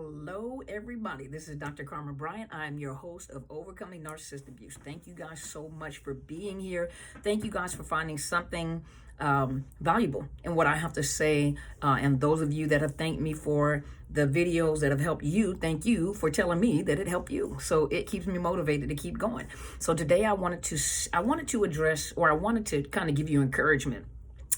Hello, everybody. This is Dr. Carmen Bryant. I'm your host of Overcoming Narcissist Abuse. Thank you guys so much for being here. Thank you guys for finding something valuable in what I have to say. And those of you that have thanked me for the videos that have helped you, thank you for telling me that it helped you. So it keeps me motivated to keep going. So today I wanted to address, or I wanted to kind of give you encouragement.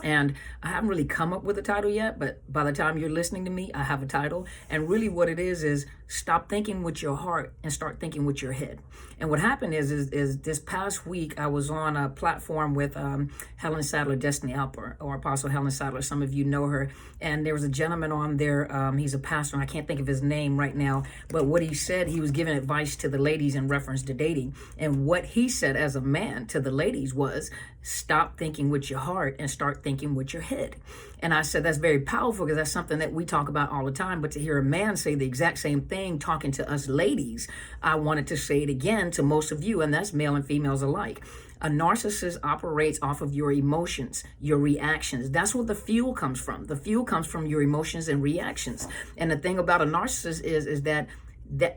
And I haven't really come up with a title yet, but by the time you're listening to me, I have a title. And really what it is stop thinking with your heart and start thinking with your head. And what happened is this past week, I was on a platform with Helen Sadler, Destiny Helper, or Apostle Helen Sadler. Some of you know her. And there was a gentleman on there. He's a pastor, and I can't think of his name right now. But what he said, he was giving advice to the ladies in reference to dating. And what he said as a man to the ladies was, stop thinking with your heart and start thinking with your head. And I said, that's very powerful because that's something that we talk about all the time. But to hear a man say the exact same thing talking to us ladies, I wanted to say it again to most of you, and that's male and females alike. A narcissist operates off of your emotions, your reactions. That's where the fuel comes from. The fuel comes from your emotions and reactions. And the thing about a narcissist is that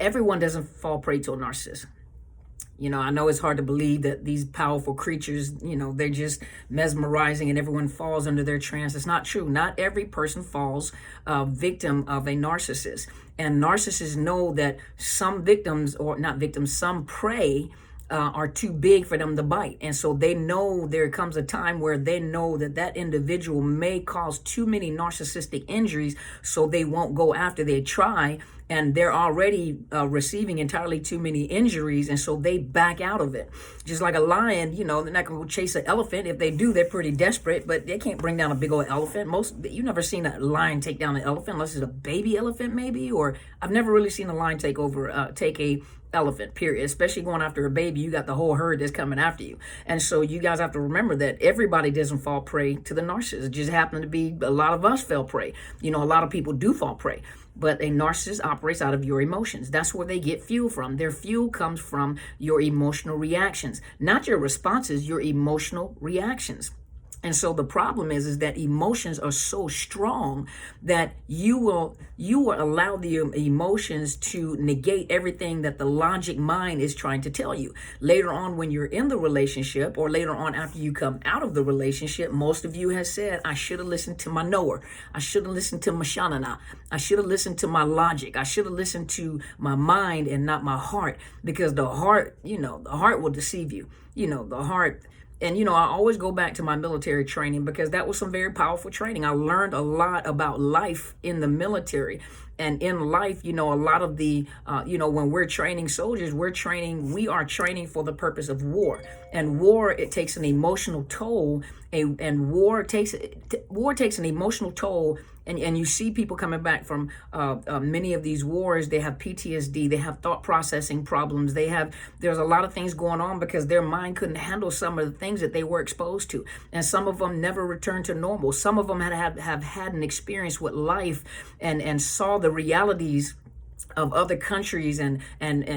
everyone doesn't fall prey to a narcissist. You know, I know it's hard to believe that these powerful creatures, you know, they're just mesmerizing and everyone falls under their trance. It's not true. Not every person falls victim of a narcissist. And narcissists know that some victims, or not victims, some prey are too big for them to bite. And so they know there comes a time where they know that individual may cause too many narcissistic injuries, so they won't go after. They try, and they're already receiving entirely too many injuries, and so they back out of it. Just like a lion, you know, they're not going to chase an elephant. If they do, they're pretty desperate, but they can't bring down a big old elephant. You've never seen a lion take down an elephant unless it's a baby elephant, maybe, or I've never really seen a lion take a elephant, period. Especially going after a baby, you got the whole herd that's coming after you. And so you guys have to remember that everybody doesn't fall prey to the narcissist. It just happened to be a lot of us fell prey. You know, a lot of people do fall prey. But a narcissist operates out of your emotions. That's where they get fuel from. Their fuel comes from your emotional reactions, not your responses, your emotional reactions. And so the problem is that emotions are so strong that you will allow the emotions to negate everything that the logic mind is trying to tell you. Later on, when you're in the relationship, or later on after you come out of the relationship, most of you have said, I should have listened to my knower. I should have listened to my shanana. I should have listened to my logic. I should have listened to my mind and not my heart, because the heart, you know, the heart will deceive you. You know, the heart. And, you know, I always go back to my military training because that was some very powerful training. I learned a lot about life in the military. And in life, you know, a lot of the, when we're training soldiers, we are training for the purpose of war. And war, it takes an emotional toll. And war takes an emotional toll. And you see people coming back from many of these wars. They have PTSD. They have thought processing problems. There's a lot of things going on because their mind couldn't handle some of the things that they were exposed to. And some of them never returned to normal. Some of them have had an experience with life and saw the realities of other countries, and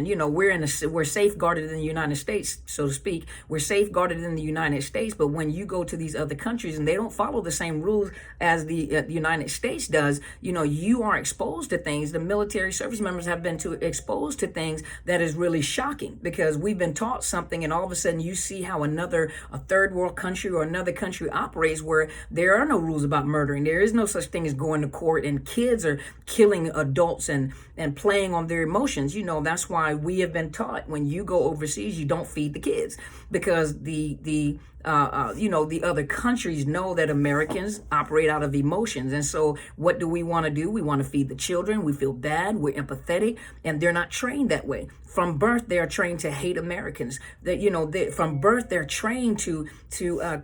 you know, we're safeguarded in the United States, so to speak. We're safeguarded in the United States, but when you go to these other countries and they don't follow the same rules as the United States does, you know, you are exposed to things. The military service members have been exposed to things that is really shocking, because we've been taught something, and all of a sudden you see how a third world country or another country operates, where there are no rules about murdering. There is no such thing as going to court, and kids are killing adults and playing on their emotions. You know, that's why we have been taught when you go overseas, you don't feed the kids, because the other countries know that Americans operate out of emotions. And so what do we want to do? We want to feed the children. We feel bad. We're empathetic, and they're not trained that way. From birth, they are trained to hate Americans. From birth, they're trained to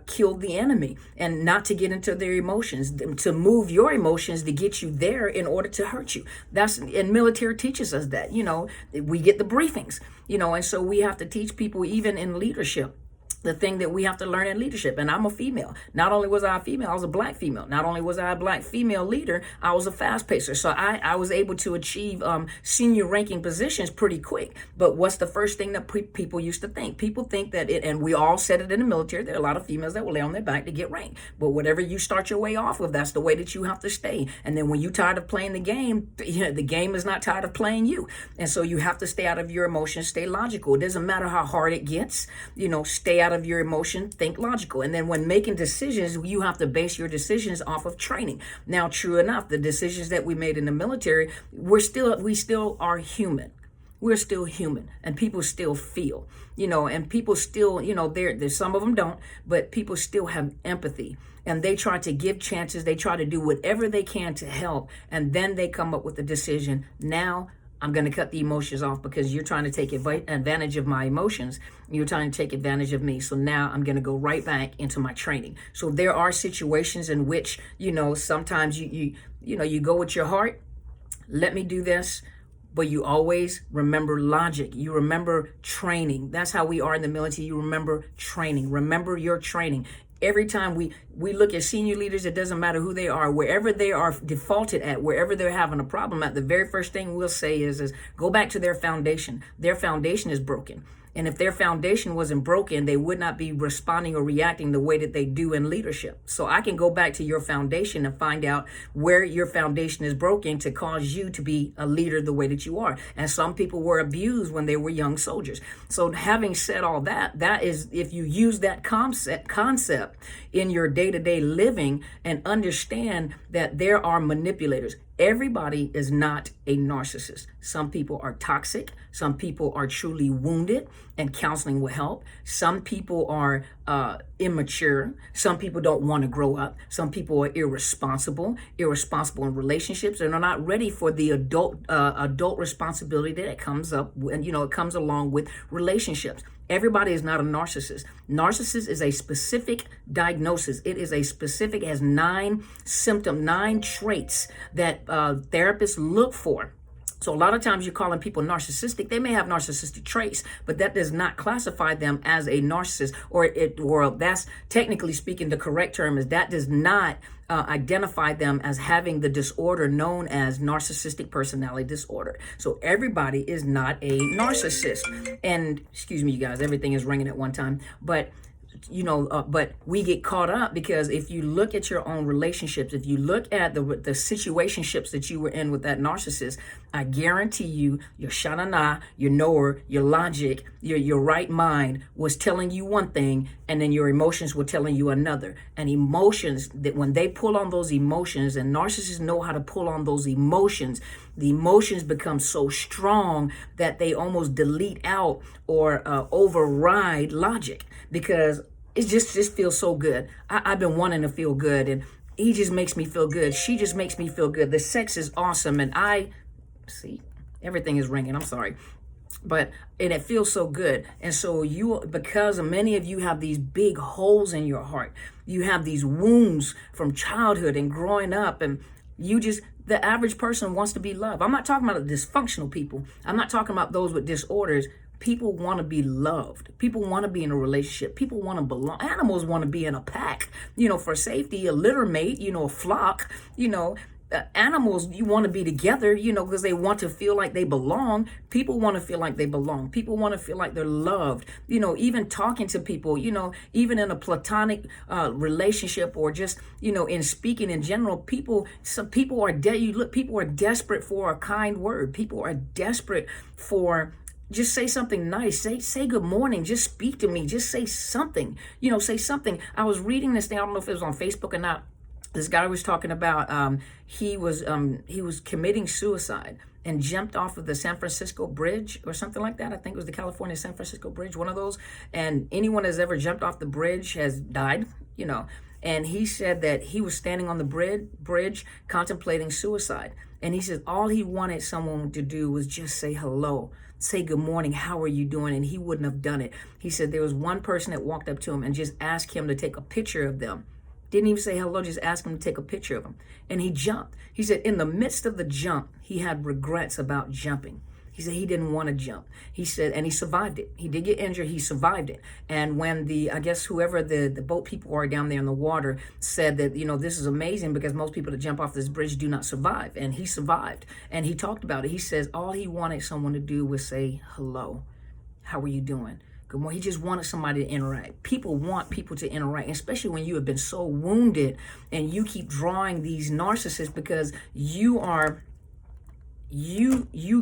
kill the enemy and not to get into their emotions, to move your emotions to get you there in order to hurt you. And military teaches us that. You know, we get the briefings. You know, and so we have to teach people, even in leadership, the thing that we have to learn in leadership. And I'm a female. Not only was I a female, I was a black female. Not only was I a black female leader, I was a fast pacer. So I was able to achieve senior ranking positions pretty quick. But what's the first thing that people used to think? People think that and we all said it in the military, there are a lot of females that will lay on their back to get ranked. But whatever you start your way off with, that's the way that you have to stay. And then when you're tired of playing the game, the game is not tired of playing you. And so you have to stay out of your emotions, stay logical. It doesn't matter how hard it gets, stay out of your emotion, think logical. And then when making decisions, you have to base your decisions off of training. Now, true enough, the decisions that we made in the military, we still are human. We're still human, and people still feel, and people still, there's some of them don't, but people still have empathy, and they try to give chances. They try to do whatever they can to help, and then they come up with a decision. Now I'm going to cut the emotions off because you're trying to take advantage of my emotions. You're trying to take advantage of me. So now I'm going to go right back into my training. So there are situations in which, sometimes you go with your heart. Let me do this. But you always remember logic. You remember training. That's how we are in the military. You remember training. Remember your training. Every time we look at senior leaders, it doesn't matter who they are, wherever they are defaulted at, wherever they're having a problem at, the very first thing we'll say is go back to their foundation. Their foundation is broken. And if their foundation wasn't broken, they would not be responding or reacting the way that they do in leadership. So I can go back to your foundation and find out where your foundation is broken to cause you to be a leader the way that you are. And some people were abused when they were young soldiers. So having said all that, that is, if you use that concept in your day-to-day living and understand that there are manipulators. Everybody is not a narcissist. Some people are toxic. Some people are truly wounded and counseling will help. Some people are immature. Some people don't want to grow up. Some people are irresponsible in relationships, and are not ready for the adult responsibility that comes up and it comes along with relationships. Everybody is not a narcissist. Narcissist is a specific diagnosis. It has 9 traits that therapists look for. So a lot of times you're calling people narcissistic. They may have narcissistic traits, but that does not classify them as a narcissist, or that's technically speaking the correct term is that does not identify them as having the disorder known as narcissistic personality disorder. So everybody is not a narcissist. And excuse me, you guys, everything is ringing at one time, but but we get caught up because if you look at your own relationships, if you look at the situationships that you were in with that narcissist, I guarantee you, your shanana, your knower, your logic, your right mind was telling you one thing, and then your emotions were telling you another. And emotions, that when they pull on those emotions, and narcissists know how to pull on those emotions, the emotions become so strong that they almost delete out or override logic, because it just feels so good. I've been wanting to feel good, and he just makes me feel good. She just makes me feel good. The sex is awesome, and see, everything is ringing. I'm sorry. And it feels so good. And so because many of you have these big holes in your heart, you have these wounds from childhood and growing up, and the average person wants to be loved. I'm not talking about the dysfunctional people. I'm not talking about those with disorders. People want to be loved. People want to be in a relationship. People want to belong. Animals want to be in a pack, for safety, a litter mate, a flock, animals, you want to be together, because they want to feel like they belong. People want to feel like they belong. People want to feel like they're loved. Even talking to people, even in a platonic relationship, or just, in speaking in general, people are people are desperate for a kind word. People are desperate for just say something nice. Say good morning. Just speak to me. Just say something. Say something. I was reading this thing. I don't know if it was on Facebook or not. This guy was talking about he was committing suicide and jumped off of the San Francisco Bridge or something like that. I think it was the California San Francisco Bridge, one of those. And anyone that's ever jumped off the bridge has died, And he said that he was standing on the bridge contemplating suicide. And he said all he wanted someone to do was just say hello, say good morning, how are you doing? And he wouldn't have done it. He said there was one person that walked up to him and just asked him to take a picture of them. Didn't even say hello, just asked him to take a picture of him. And he jumped. He said in the midst of the jump, he had regrets about jumping. He said he didn't want to jump. He said, and he survived it. He did get injured. He survived it. And when I guess whoever the boat people are down there in the water said that, this is amazing because most people that jump off this bridge do not survive. And he survived. And he talked about it. He says all he wanted someone to do was say, hello, how are you doing? Good morning. He just wanted somebody to interact. People want people to interact, especially when you have been so wounded and you keep drawing these narcissists because you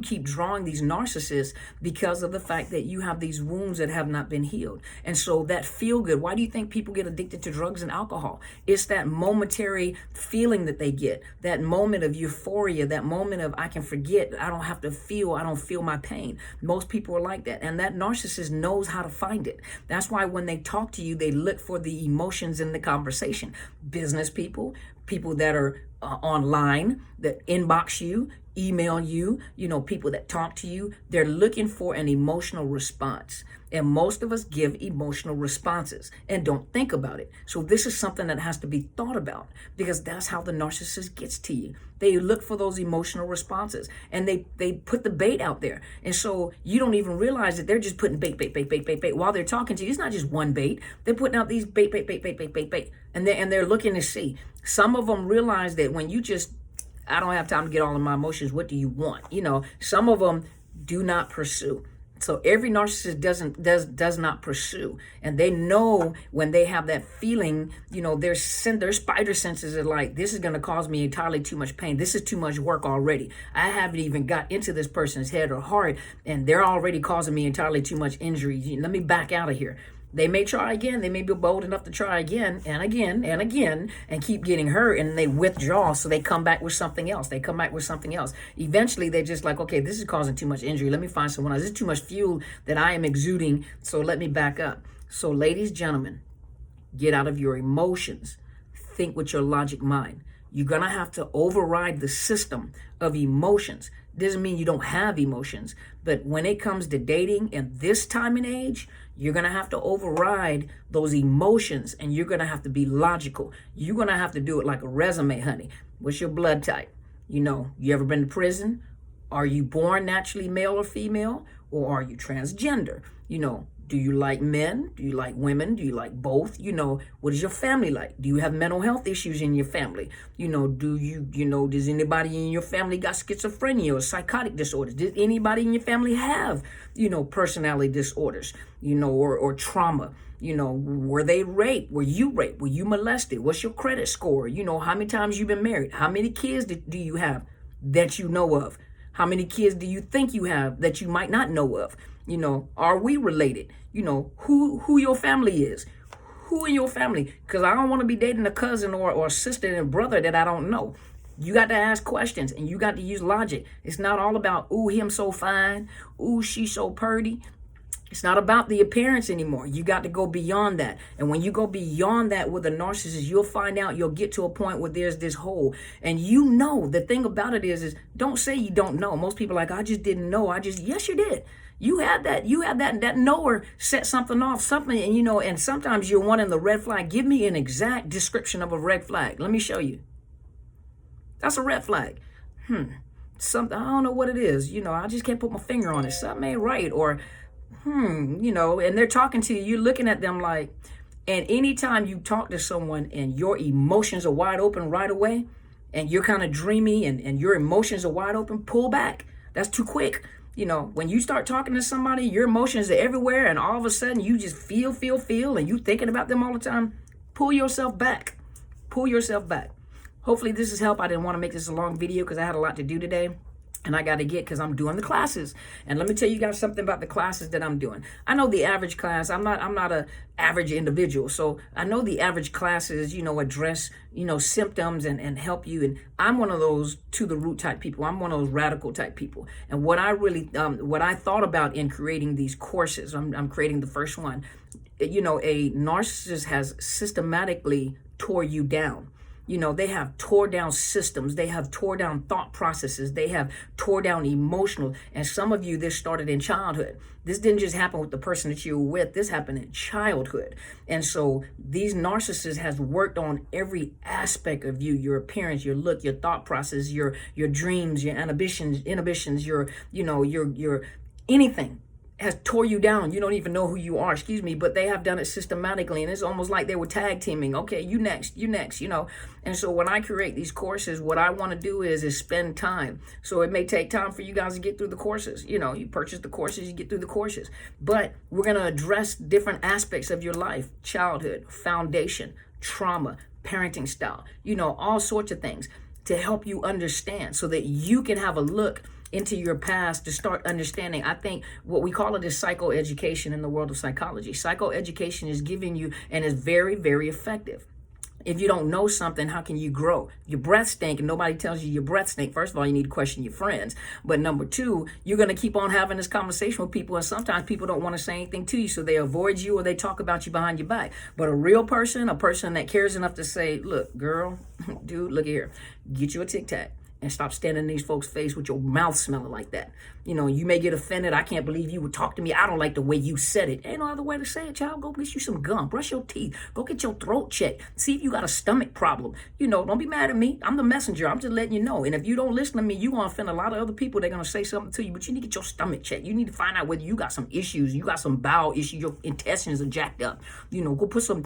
keep drawing these narcissists because of the fact that you have these wounds that have not been healed. And so that feel good, why do you think people get addicted to drugs and alcohol? It's that momentary feeling that they get, that moment of euphoria, that moment of I can forget, I don't feel my pain. Most people are like that. And that narcissist knows how to find it. That's why when they talk to you, they look for the emotions in the conversation. Business people that are online, that inbox you, email you, people that talk to you, they're looking for an emotional response. And most of us give emotional responses and don't think about it. So this is something that has to be thought about because that's how the narcissist gets to you. They look for those emotional responses and they put the bait out there. And so you don't even realize that they're just putting bait while they're talking to you. It's not just one bait. They're putting out these bait. And they're looking to see. Some of them realize that when you just, I don't have time to get all of my emotions. What do you want? Some of them do not pursue. So every narcissist does not pursue. And they know when they have that feeling, their spider senses are like, this is going to cause me entirely too much pain. This is too much work already. I haven't even got into this person's head or heart, and they're already causing me entirely too much injury. Let me back out of here. They may try again. They may be bold enough to try again and again and again and keep getting hurt, and they withdraw. So they come back with something else. Eventually, they're just like, okay, this is causing too much injury. Let me find someone else. This is too much fuel that I am exuding. So let me back up. So ladies, gentlemen, get out of your emotions. Think with your logic mind. You're going to have to override the system of emotions. Doesn't mean you don't have emotions, but when it comes to dating in this time and age, you're going to have to override those emotions and you're going to have to be logical. You're going to have to do it like a resume, honey. What's your blood type? You ever been to prison? Are you born naturally male or female? Or are you transgender? Do you like men? Do you like women? Do you like both? What is your family like? Do you have mental health issues in your family? Does anybody in your family got schizophrenia or psychotic disorders? Did anybody in your family have, personality disorders, or trauma? Were they raped? Were you raped? Were you molested? What's your credit score? How many times you've been married? How many kids do you have that you know of? How many kids do you think you have that you might not know of? Are we related? Who your family is. Who in your family? Because I don't want to be dating a cousin or a sister and brother that I don't know. You got to ask questions and you got to use logic. It's not all about, ooh, him so fine. Ooh, she so purty. It's not about the appearance anymore. You got to go beyond that. And when you go beyond that with a narcissist, you'll find out, you'll get to a point where there's this hole. And the thing about it is don't say you don't know. Most people are like, I just didn't know. Yes, you did. You had that, and that knower set something off, and sometimes you're wanting the red flag. Give me an exact description of a red flag. Let me show you. That's a red flag. Something, I don't know what it is. I just can't put my finger on it. Something ain't right. Or, and they're talking to you, you're looking at them like, and anytime you talk to someone and your emotions are wide open right away, and you're kind of dreamy and your emotions are wide open, pull back. That's too quick. When you start talking to somebody, your emotions are everywhere, and all of a sudden you just feel, and you thinking about them all the time. Pull yourself back. Hopefully this has helped. I didn't want to make this a long video because I had a lot to do today. And I got to get, because I'm doing the classes. And let me tell you guys something about the classes that I'm doing. I know the average class, I'm not a average individual. So I know the average classes, address, symptoms and help you. And I'm one of those to the root type people. I'm one of those radical type people. And what I thought about in creating these courses, I'm creating the first one. A narcissist has systematically tore you down. They have tore down systems. They have tore down thought processes. They have tore down emotional. And some of you, this started in childhood. This didn't just happen with the person that you were with. This happened in childhood. And so these narcissists has worked on every aspect of you, your appearance, your look, your thought process, your dreams, your inhibitions, your anything has tore you down. You don't even know who you are, but they have done it systematically, and it's almost like they were tag teaming. Okay, you next. And so when I create these courses, what I want to do is spend time. So it may take time for you guys to get through the courses. You purchase the courses, you get through the courses, but we're going to address different aspects of your life: childhood, foundation, trauma, parenting style, all sorts of things to help you understand so that you can have a look into your past to start understanding. I think what we call it is psychoeducation in the world of psychology. Psychoeducation is giving you, and is very, very effective. If you don't know something, how can you grow? Your breath stink and nobody tells you your breath stink. First of all, you need to question your friends. But number two, you're going to keep on having this conversation with people, and sometimes people don't want to say anything to you, so they avoid you or they talk about you behind your back. But a real person, a person that cares enough to say, look, girl, dude, look here, get you a Tic Tac. And stop standing in these folks' face with your mouth smelling like that. You may get offended. I can't believe you would talk to me. I don't like the way you said it. Ain't no other way to say it, child. Go get you some gum. Brush your teeth. Go get your throat checked. See if you got a stomach problem. Don't be mad at me. I'm the messenger. I'm just letting you know. And if you don't listen to me, you're going to offend a lot of other people. They're going to say something to you. But you need to get your stomach checked. You need to find out whether you got some issues. You got some bowel issues. Your intestines are jacked up. Go put some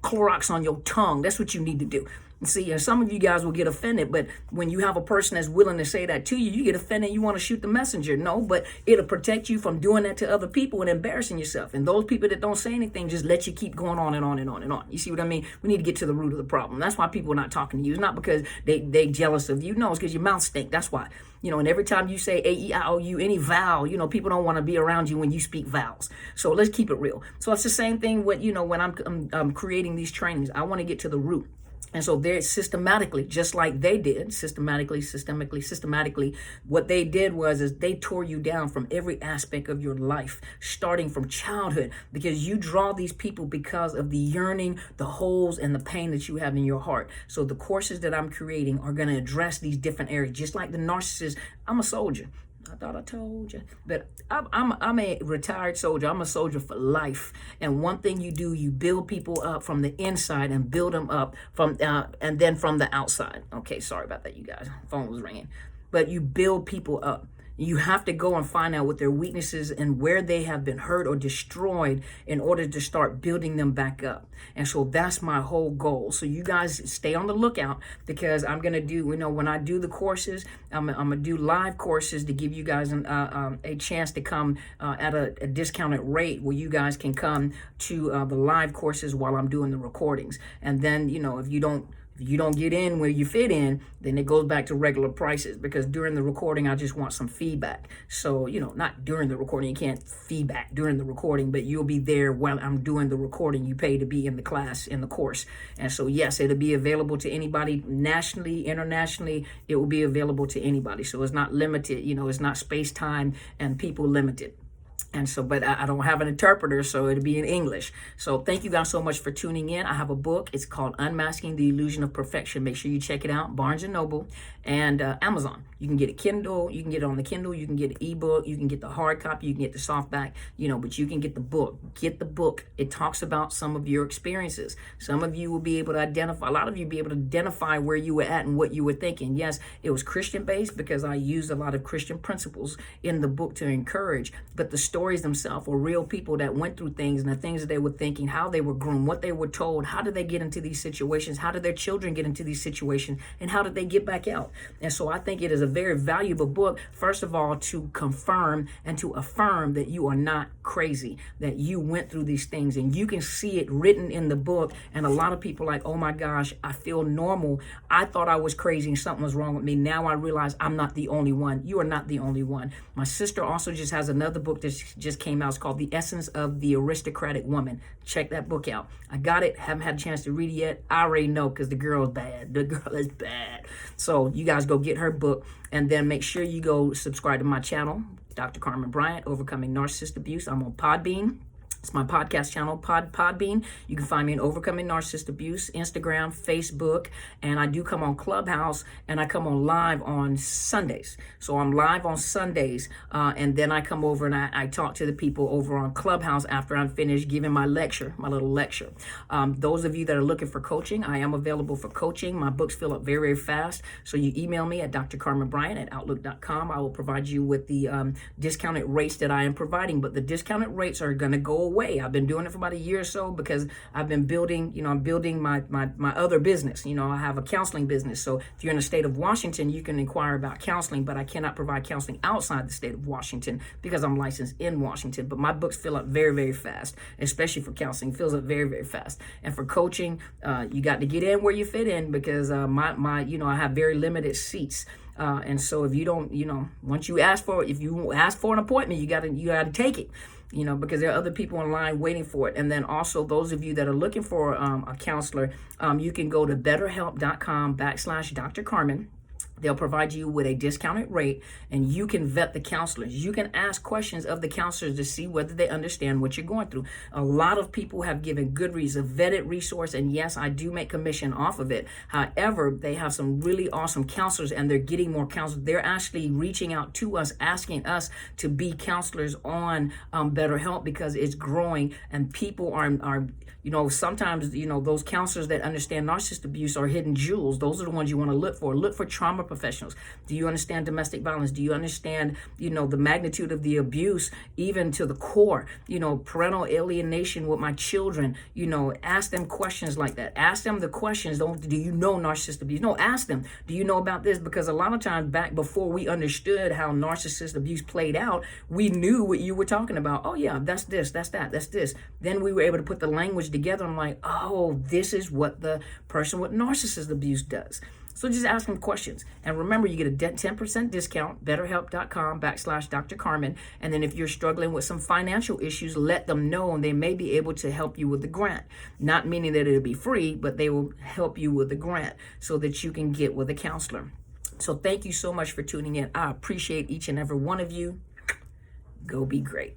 Clorox on your tongue. That's what you need to do. See, and some of you guys will get offended, but when you have a person that's willing to say that to you, you get offended and you want to shoot the messenger. No, but it'll protect you from doing that to other people and embarrassing yourself. And those people that don't say anything just let you keep going on and on and on and on. You see what I mean? We need to get to the root of the problem. That's why people are not talking to you. It's not because they jealous of you. No, it's because your mouth stink. That's why. And every time you say A-E-I-O-U, any vowel, people don't want to be around you when you speak vowels. So let's keep it real. So it's the same thing with, when I'm creating these trainings. I want to get to the root. And so they're systematically, just like they did, systematically, what they did is they tore you down from every aspect of your life, starting from childhood, because you draw these people because of the yearning, the holes, and the pain that you have in your heart. So the courses that I'm creating are going to address these different areas, just like the narcissist. I'm a soldier. I thought I told you, but I'm a retired soldier. I'm a soldier for life. And one thing you do, you build people up from the inside and build them up from and then from the outside. Okay, sorry about that, you guys. Phone was ringing. But you build people up. You have to go and find out what their weaknesses and where they have been hurt or destroyed in order to start building them back up. And so that's my whole goal. So you guys stay on the lookout, because I'm going to do, when I do the courses, I'm going to do live courses to give you guys a chance to come at a discounted rate where you guys can come to the live courses while I'm doing the recordings. And then, if you don't get in where you fit in, then it goes back to regular prices, because during the recording, I just want some feedback. So, not during the recording, you can't feedback during the recording, but you'll be there while I'm doing the recording. You pay to be in the class, in the course. And so, yes, it'll be available to anybody nationally, internationally. It will be available to anybody. So it's not limited, it's not space, time, and people limited. And so, but I don't have an interpreter, so it'll be in English. So thank you guys so much for tuning in. I have a book. It's called Unmasking, the Illusion of Perfection. Make sure you check it out. Barnes & Noble and Amazon. You can get a Kindle. You can get it on the Kindle. You can get an ebook. You can get the hard copy. You can get the softback, but you can get the book. Get the book. It talks about some of your experiences. Some of you will be able to identify, a lot of you will be able to identify where you were at and what you were thinking. Yes, it was Christian-based because I used a lot of Christian principles in the book to encourage, but the stories themselves were real people that went through things, and the things that they were thinking, how they were groomed, what they were told, how did they get into these situations, how did their children get into these situations, and how did they get back out. And so I think it is a very valuable book, first of all, to confirm and to affirm that you are not crazy, that you went through these things, and you can see it written in the book. And a lot of people are like, oh my gosh, I feel normal. I thought I was crazy and something was wrong with me. Now I realize I'm not the only one. You are not the only one. My sister also just has another book that just came out. It's called The Essence of the Aristocratic Woman. Check that book out. I got it. Haven't had a chance to read it yet. I already know, because the girl is bad. The girl is bad. So you guys go get her book, and then make sure you go subscribe to my channel, Dr. Carmen Bryant, Overcoming Narcissist Abuse. I'm on Podbean. It's my podcast channel, Podbean. You can find me in Overcoming Narcissist Abuse, Instagram, Facebook, and I do come on Clubhouse, and I come on live on Sundays. So I'm live on Sundays, and then I come over and I talk to the people over on Clubhouse after I'm finished giving my lecture, my little lecture. Those of you that are looking for coaching, I am available for coaching. My books fill up very, very fast. So you email me at drcarmenbryant@outlook.com. I will provide you with the discounted rates that I am providing, but the discounted rates are going to go away. I've been doing it for about a year or so because I've been building, I'm building my other business. I have a counseling business. So if you're in the state of Washington, you can inquire about counseling, but I cannot provide counseling outside the state of Washington because I'm licensed in Washington. But my books fill up very, very fast, especially for counseling. Fills up very, very fast. And for coaching, you got to get in where you fit in because I have very limited seats. And so if you don't, once you ask for it, if you ask for an appointment, you gotta take it, because there are other people in line waiting for it. And then also those of you that are looking for a counselor, you can go to BetterHelp.com/Dr. Carmen. They'll provide you with a discounted rate, and you can vet the counselors. You can ask questions of the counselors to see whether they understand what you're going through. A lot of people have given good reasons, a vetted resource, and yes, I do make commission off of it. However, they have some really awesome counselors, and they're getting more counselors. They're actually reaching out to us, asking us to be counselors on BetterHelp because it's growing, and people are sometimes, those counselors that understand narcissist abuse are hidden jewels. Those are the ones you want to look for. Look for trauma professionals. Do you understand domestic violence? Do you understand, the magnitude of the abuse, even to the core, parental alienation with my children? Ask them questions like that. Ask them the questions. Do you know narcissist abuse? No, ask them, do you know about this? Because a lot of times back before we understood how narcissist abuse played out, we knew what you were talking about. Oh yeah, that's this, that's that, that's this. Then we were able to put the language together. I'm like, oh, this is what the person with narcissist abuse does. So just ask them questions. And remember, you get a 10% discount, BetterHelp.com/Dr. Carmen. And then if you're struggling with some financial issues, let them know, and they may be able to help you with the grant. Not meaning that it'll be free, but they will help you with the grant so that you can get with a counselor. So thank you so much for tuning in. I appreciate each and every one of you. Go be great.